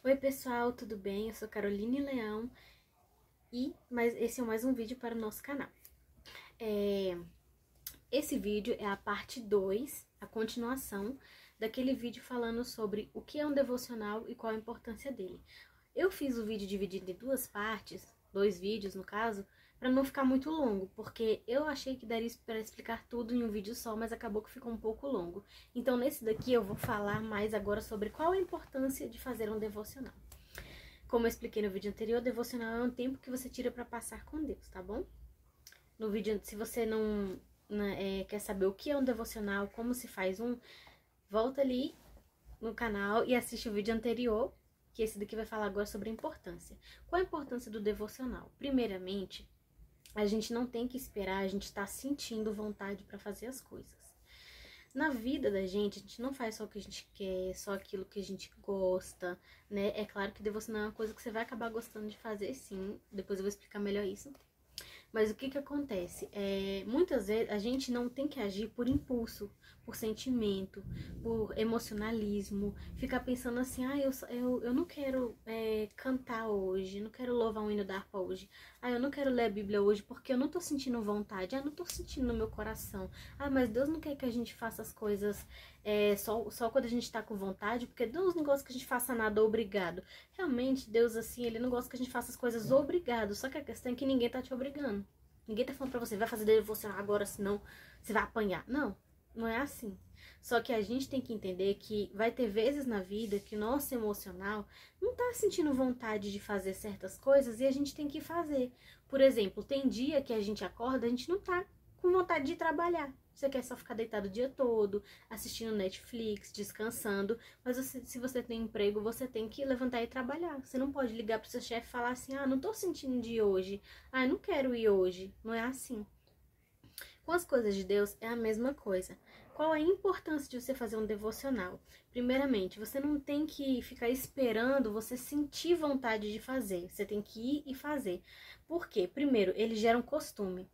Oi pessoal, tudo bem? Eu sou Caroline Leão e esse é mais um vídeo para o nosso canal. Esse vídeo é a parte 2, a continuação daquele vídeo falando sobre o que é um devocional e qual a importância dele. Eu fiz o vídeo dividido em duas partes, 2 vídeos no caso, para não ficar muito longo, porque eu achei que daria para explicar tudo em um vídeo só, mas acabou que ficou um pouco longo. Então nesse daqui eu vou falar mais agora sobre qual a importância de fazer um devocional. Como eu expliquei no vídeo anterior, devocional é um tempo que você tira para passar com Deus, tá bom? No vídeo, se você não quer saber o que é um devocional, como se faz um, volta ali no canal e assiste o vídeo anterior, que esse daqui vai falar agora sobre a importância. Qual a importância do devocional? Primeiramente, a gente não tem que esperar, a gente está sentindo vontade para fazer as coisas. Na vida da gente, a gente não faz só o que a gente quer, só aquilo que a gente gosta, né? É claro que devocional é uma coisa que você vai acabar gostando de fazer, sim. Depois eu vou explicar melhor isso. Mas o que que acontece? Muitas vezes a gente não tem que agir por impulso, por sentimento, por emocionalismo, ficar pensando assim, eu não quero cantar hoje, não quero louvar um hino da harpa hoje, eu não quero ler a Bíblia hoje porque eu não tô sentindo vontade, não tô sentindo no meu coração, mas Deus não quer que a gente faça as coisas só quando a gente tá com vontade, porque Deus não gosta que a gente faça nada obrigado. Realmente, Deus, assim, Ele não gosta que a gente faça as coisas obrigado, só que a questão é que ninguém tá te obrigando. Ninguém tá falando pra você, vai fazer devocional agora, senão você vai apanhar. Não, não é assim. Só que a gente tem que entender que vai ter vezes na vida que o nosso emocional não tá sentindo vontade de fazer certas coisas e a gente tem que fazer. Por exemplo, tem dia que a gente acorda, a gente não tá com vontade de trabalhar. Você quer só ficar deitado o dia todo, assistindo Netflix, descansando, mas se você tem emprego, você tem que levantar e trabalhar. Você não pode ligar pro seu chefe e falar assim, não tô sentindo de ir hoje, eu não quero ir hoje. Não é assim. Com as coisas de Deus é a mesma coisa. Qual a importância de você fazer um devocional? Primeiramente, você não tem que ficar esperando você sentir vontade de fazer. Você tem que ir e fazer. Por quê? Primeiro, ele gera um costume.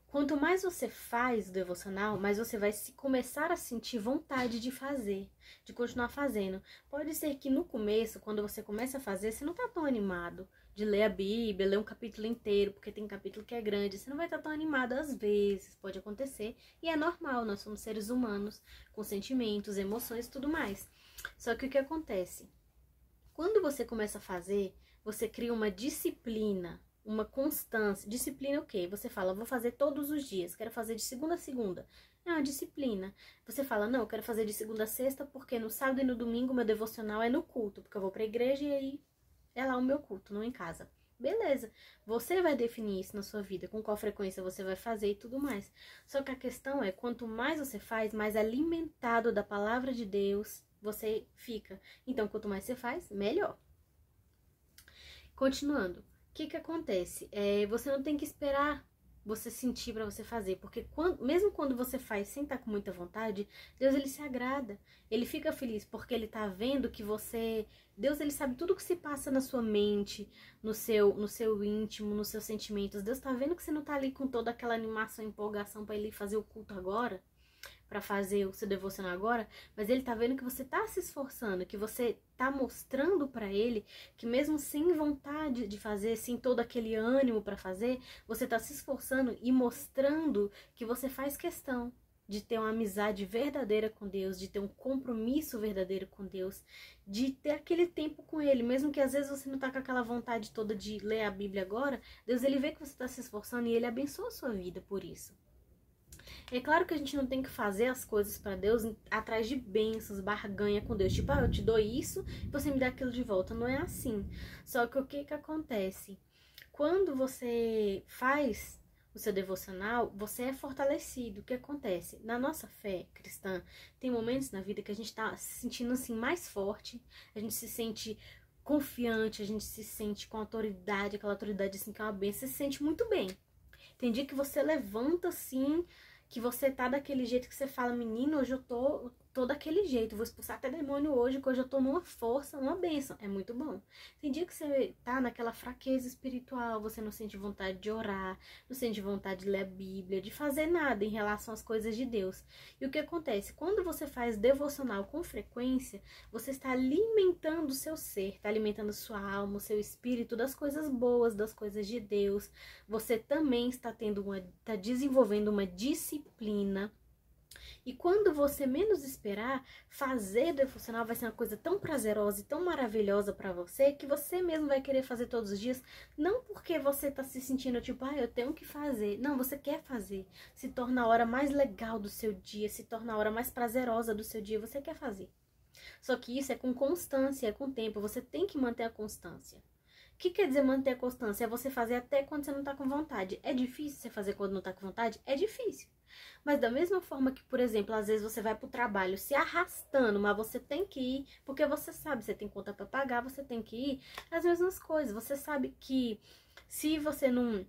Quanto mais você faz o devocional, mais você vai começar a sentir vontade de fazer, de continuar fazendo. Pode ser que no começo, quando você começa a fazer, você não tá tão animado de ler a Bíblia, ler um capítulo inteiro, porque tem capítulo que é grande. Você não vai estar tão animado às vezes, pode acontecer. E é normal, nós somos seres humanos, com sentimentos, emoções e tudo mais. Só que o que acontece? Quando você começa a fazer, você cria uma disciplina, uma constância. Disciplina é o quê? Você fala, vou fazer todos os dias, quero fazer de segunda a segunda. É uma disciplina. Você fala, não, eu quero fazer de segunda a sexta, porque no sábado e no domingo meu devocional é no culto, porque eu vou pra igreja e aí é lá o meu culto, não em casa. Beleza, você vai definir isso na sua vida, com qual frequência você vai fazer e tudo mais. Só que a questão é, quanto mais você faz, mais alimentado da palavra de Deus você fica. Então, quanto mais você faz, melhor. Continuando. O que acontece? Você não tem que esperar você sentir para você fazer, porque mesmo quando você faz sem estar com muita vontade, Deus ele se agrada, ele fica feliz porque ele tá vendo que Deus ele sabe tudo que se passa na sua mente, no seu íntimo, nos seus sentimentos. Deus tá vendo que você não tá ali com toda aquela animação, empolgação para ele fazer o culto agora, para fazer o seu devocional agora, mas ele tá vendo que você tá se esforçando, que você tá mostrando para ele que mesmo sem vontade de fazer, sem todo aquele ânimo para fazer, você tá se esforçando e mostrando que você faz questão de ter uma amizade verdadeira com Deus, de ter um compromisso verdadeiro com Deus, de ter aquele tempo com Ele, mesmo que às vezes você não tá com aquela vontade toda de ler a Bíblia agora, Deus ele vê que você tá se esforçando e ele abençoa a sua vida por isso. É claro que a gente não tem que fazer as coisas para Deus atrás de bênçãos, barganha com Deus. Tipo, eu te dou isso e você me dá aquilo de volta. Não é assim. Só que o que acontece? Quando você faz o seu devocional, você é fortalecido. O que acontece? Na nossa fé cristã, tem momentos na vida que a gente tá se sentindo assim mais forte, a gente se sente confiante, a gente se sente com autoridade, aquela autoridade assim que é uma bênção, você se sente muito bem. Tem dia que você levanta assim, que você tá daquele jeito que você fala, menino, hoje eu tô tô daquele jeito, vou expulsar até demônio hoje, que hoje eu tô numa força, uma bênção. É muito bom. Tem dia que você tá naquela fraqueza espiritual, você não sente vontade de orar, não sente vontade de ler a Bíblia, de fazer nada em relação às coisas de Deus. E o que acontece? Quando você faz devocional com frequência, você está alimentando o seu ser, está alimentando a sua alma, o seu espírito das coisas boas, das coisas de Deus. Você também está desenvolvendo uma disciplina. E quando você menos esperar, fazer devocional vai ser uma coisa tão prazerosa e tão maravilhosa para você, que você mesmo vai querer fazer todos os dias, não porque você tá se sentindo tipo, eu tenho que fazer. Não, você quer fazer. Se torna a hora mais legal do seu dia, se torna a hora mais prazerosa do seu dia, você quer fazer. Só que isso é com constância, é com tempo, você tem que manter a constância. O que quer dizer manter a constância? É você fazer até quando você não tá com vontade. É difícil você fazer quando não tá com vontade? É difícil. Mas da mesma forma que, por exemplo, às vezes você vai pro trabalho se arrastando, mas você tem que ir, porque você sabe, você tem conta para pagar, você tem que ir. As mesmas coisas, você sabe que se você não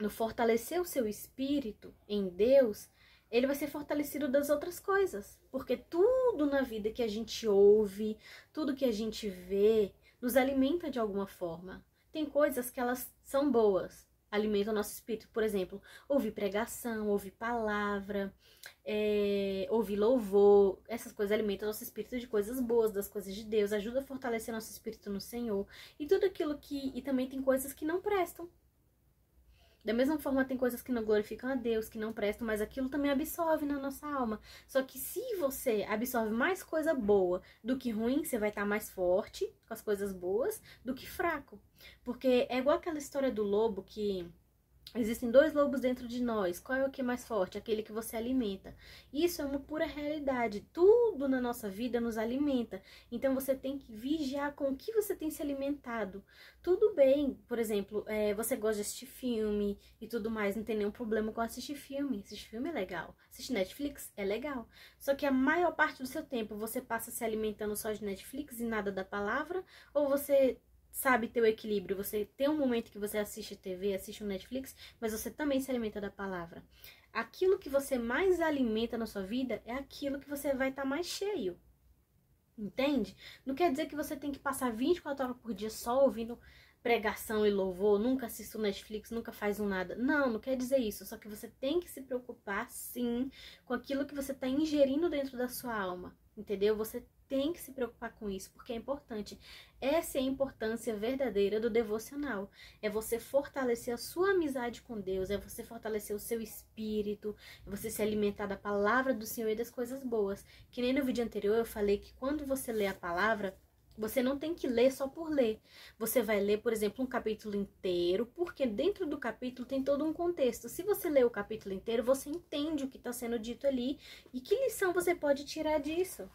fortalecer o seu espírito em Deus, ele vai ser fortalecido das outras coisas. Porque tudo na vida que a gente ouve, tudo que a gente vê, nos alimenta de alguma forma. Tem coisas que elas são boas, alimentam o nosso espírito. Por exemplo, ouvir pregação, ouvir palavra, ouvir louvor. Essas coisas alimentam o nosso espírito de coisas boas, das coisas de Deus. Ajuda a fortalecer nosso espírito no Senhor. E tudo aquilo que... E também tem coisas que não prestam. Da mesma forma, tem coisas que não glorificam a Deus, que não prestam, mas aquilo também absorve na nossa alma. Só que se você absorve mais coisa boa do que ruim, você vai estar mais forte com as coisas boas do que fraco. Porque é igual aquela história do lobo que... Existem 2 lobos dentro de nós. Qual é o que é mais forte? Aquele que você alimenta. Isso é uma pura realidade. Tudo na nossa vida nos alimenta. Então você tem que vigiar com o que você tem se alimentado. Tudo bem, por exemplo, você gosta de assistir filme e tudo mais. Não tem nenhum problema com assistir filme. Assistir filme é legal. Assistir Netflix é legal. Só que a maior parte do seu tempo você passa se alimentando só de Netflix e nada da palavra? Ou você... sabe ter o equilíbrio, você tem um momento que você assiste TV, assiste um Netflix, mas você também se alimenta da palavra. Aquilo que você mais alimenta na sua vida é aquilo que você vai estar mais cheio. Entende? Não quer dizer que você tem que passar 24 horas por dia só ouvindo pregação e louvor, nunca assiste o Netflix, nunca faz um nada. Não, não quer dizer isso. Só que você tem que se preocupar, sim, com aquilo que você está ingerindo dentro da sua alma. Entendeu? Você tem que se preocupar com isso, porque é importante. Essa é a importância verdadeira do devocional. É você fortalecer a sua amizade com Deus, é você fortalecer o seu espírito, é você se alimentar da palavra do Senhor e das coisas boas. Que nem no vídeo anterior eu falei que quando você lê a palavra, você não tem que ler só por ler. Você vai ler, por exemplo, um capítulo inteiro, porque dentro do capítulo tem todo um contexto. Se você lê o capítulo inteiro, você entende o que está sendo dito ali e que lição você pode tirar disso.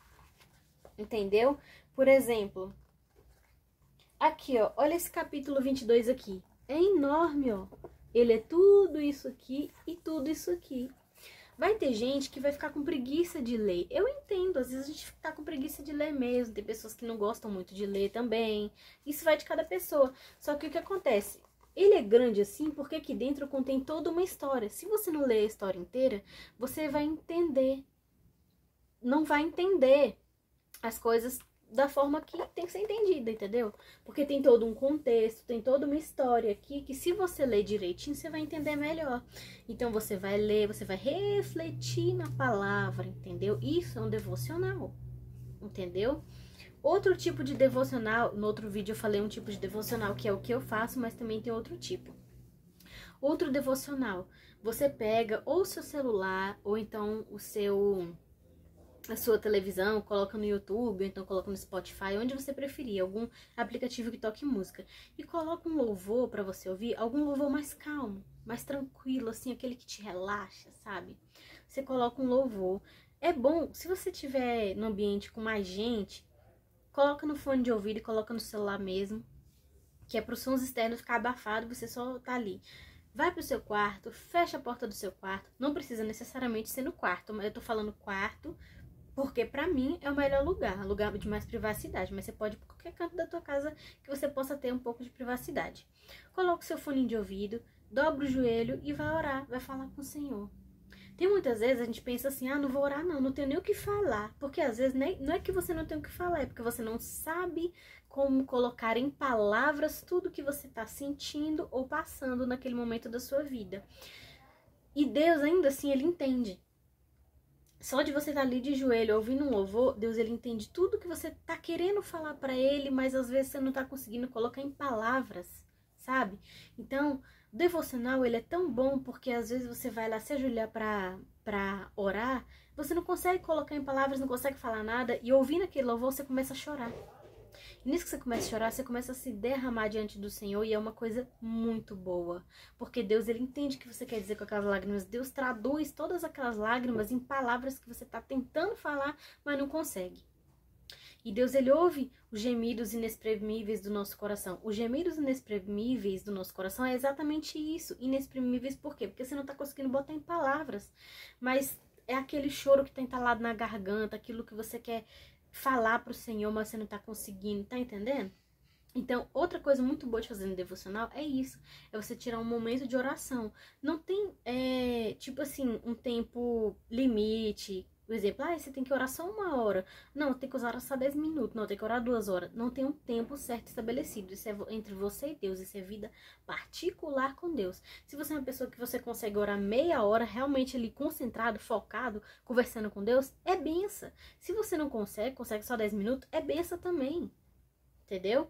Entendeu? Por exemplo, aqui, ó, olha esse capítulo 22 aqui. É enorme, ó. Ele é tudo isso aqui e tudo isso aqui. Vai ter gente que vai ficar com preguiça de ler. Eu entendo, às vezes a gente tá com preguiça de ler mesmo. Tem pessoas que não gostam muito de ler também. Isso vai de cada pessoa. Só que o que acontece? Ele é grande assim porque aqui dentro contém toda uma história. Se você não ler a história inteira, você vai entender. Não vai entender as coisas da forma que tem que ser entendida, entendeu? Porque tem todo um contexto, tem toda uma história aqui que se você ler direitinho, você vai entender melhor. Então você vai ler, você vai refletir na palavra, entendeu? Isso é um devocional, entendeu? Outro tipo de devocional, no outro vídeo eu falei um tipo de devocional que é o que eu faço, mas também tem outro tipo. Outro devocional, você pega ou o seu celular, ou então a sua televisão, coloca no YouTube, ou então coloca no Spotify, onde você preferir, algum aplicativo que toque música. E coloca um louvor pra você ouvir, algum louvor mais calmo, mais tranquilo, assim, aquele que te relaxa, sabe? Você coloca um louvor. É bom, se você tiver no ambiente com mais gente, coloca no fone de ouvido e coloca no celular mesmo, que é para os sons externos ficar abafado, você só tá ali. Vai pro seu quarto, fecha a porta do seu quarto, não precisa necessariamente ser no quarto, mas eu tô falando quarto, porque pra mim é o melhor lugar de mais privacidade, mas você pode ir por qualquer canto da tua casa que você possa ter um pouco de privacidade. Coloca o seu fone de ouvido, dobra o joelho e vai orar, vai falar com o Senhor. Tem muitas vezes a gente pensa assim, não vou orar não tenho nem o que falar. Porque às vezes não é que você não tem o que falar, é porque você não sabe como colocar em palavras tudo que você está sentindo ou passando naquele momento da sua vida. E Deus ainda assim, Ele entende. Só de você estar ali de joelho ouvindo um louvor, Deus Ele entende tudo que você está querendo falar para Ele, mas às vezes você não está conseguindo colocar em palavras, sabe? Então, o devocional, ele é tão bom porque às vezes você vai lá se ajoelhar para orar, você não consegue colocar em palavras, não consegue falar nada, e ouvindo aquele louvor você começa a chorar. E nisso que você começa a chorar, você começa a se derramar diante do Senhor, e é uma coisa muito boa. Porque Deus, Ele entende o que você quer dizer com aquelas lágrimas. Deus traduz todas aquelas lágrimas em palavras que você está tentando falar, mas não consegue. E Deus, Ele ouve os gemidos inexprimíveis do nosso coração. Os gemidos inexprimíveis do nosso coração é exatamente isso. Inexprimíveis por quê? Porque você não está conseguindo botar em palavras. Mas é aquele choro que está entalado na garganta, aquilo que você quer falar pro Senhor, mas você não tá conseguindo, tá entendendo? Então, outra coisa muito boa de fazer no devocional é isso, é você tirar um momento de oração. Não tem, tipo assim, um tempo limite. Por exemplo, você tem que orar só 1 hora. Não, tem que orar só 10 minutos. Não, tem que orar 2 horas. Não tem um tempo certo estabelecido. Isso é entre você e Deus. Isso é vida particular com Deus. Se você é uma pessoa que você consegue orar meia hora, realmente ali concentrado, focado, conversando com Deus, é benção. Se você não consegue só 10 minutos, é benção também. Entendeu?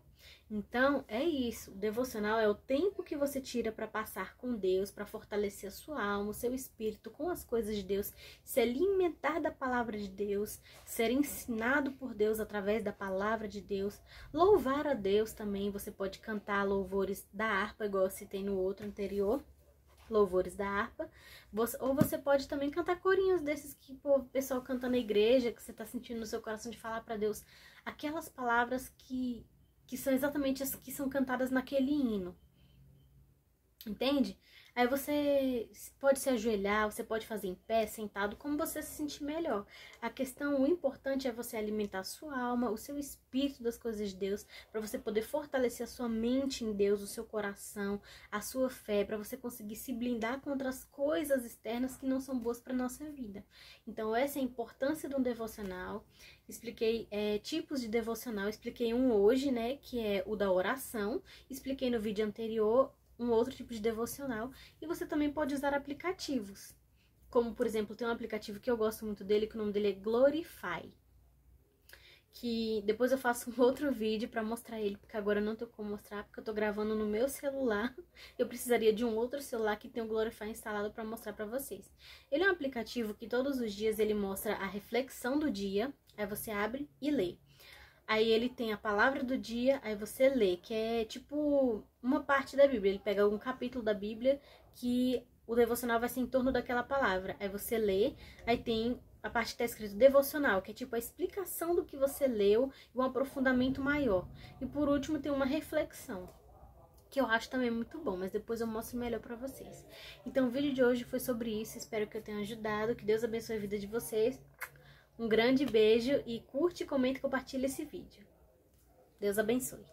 Então, é isso. O devocional é o tempo que você tira para passar com Deus, para fortalecer a sua alma, o seu espírito com as coisas de Deus, se alimentar da palavra de Deus, ser ensinado por Deus através da palavra de Deus, louvar a Deus também. Você pode cantar louvores da harpa, igual eu citei no outro anterior, louvores da harpa, ou você pode também cantar corinhos desses que o pessoal canta na igreja, que você está sentindo no seu coração de falar para Deus aquelas palavras que são exatamente as que são cantadas naquele hino. Entende? Aí você pode se ajoelhar, você pode fazer em pé, sentado, como você se sentir melhor. O importante é você alimentar a sua alma, o seu espírito das coisas de Deus, para você poder fortalecer a sua mente em Deus, o seu coração, a sua fé, para você conseguir se blindar contra as coisas externas que não são boas para nossa vida. Então, essa é a importância de um devocional. Expliquei tipos de devocional, expliquei um hoje, né, que é o da oração. Expliquei no vídeo anterior um outro tipo de devocional, e você também pode usar aplicativos, como por exemplo, tem um aplicativo que eu gosto muito dele, que o nome dele é Glorify, que depois eu faço um outro vídeo pra mostrar ele, porque agora eu não tenho como mostrar, porque eu tô gravando no meu celular, eu precisaria de um outro celular que tem o Glorify instalado pra mostrar pra vocês. Ele é um aplicativo que todos os dias ele mostra a reflexão do dia, aí você abre e lê. Aí ele tem a palavra do dia, aí você lê, que é tipo uma parte da Bíblia. Ele pega algum capítulo da Bíblia que o devocional vai ser em torno daquela palavra. Aí você lê, aí tem a parte que tá escrito devocional, que é tipo a explicação do que você leu e um aprofundamento maior. E por último tem uma reflexão, que eu acho também muito bom, mas depois eu mostro melhor pra vocês. Então o vídeo de hoje foi sobre isso, espero que eu tenha ajudado, que Deus abençoe a vida de vocês. Um grande beijo e curte, comenta e compartilha esse vídeo. Deus abençoe.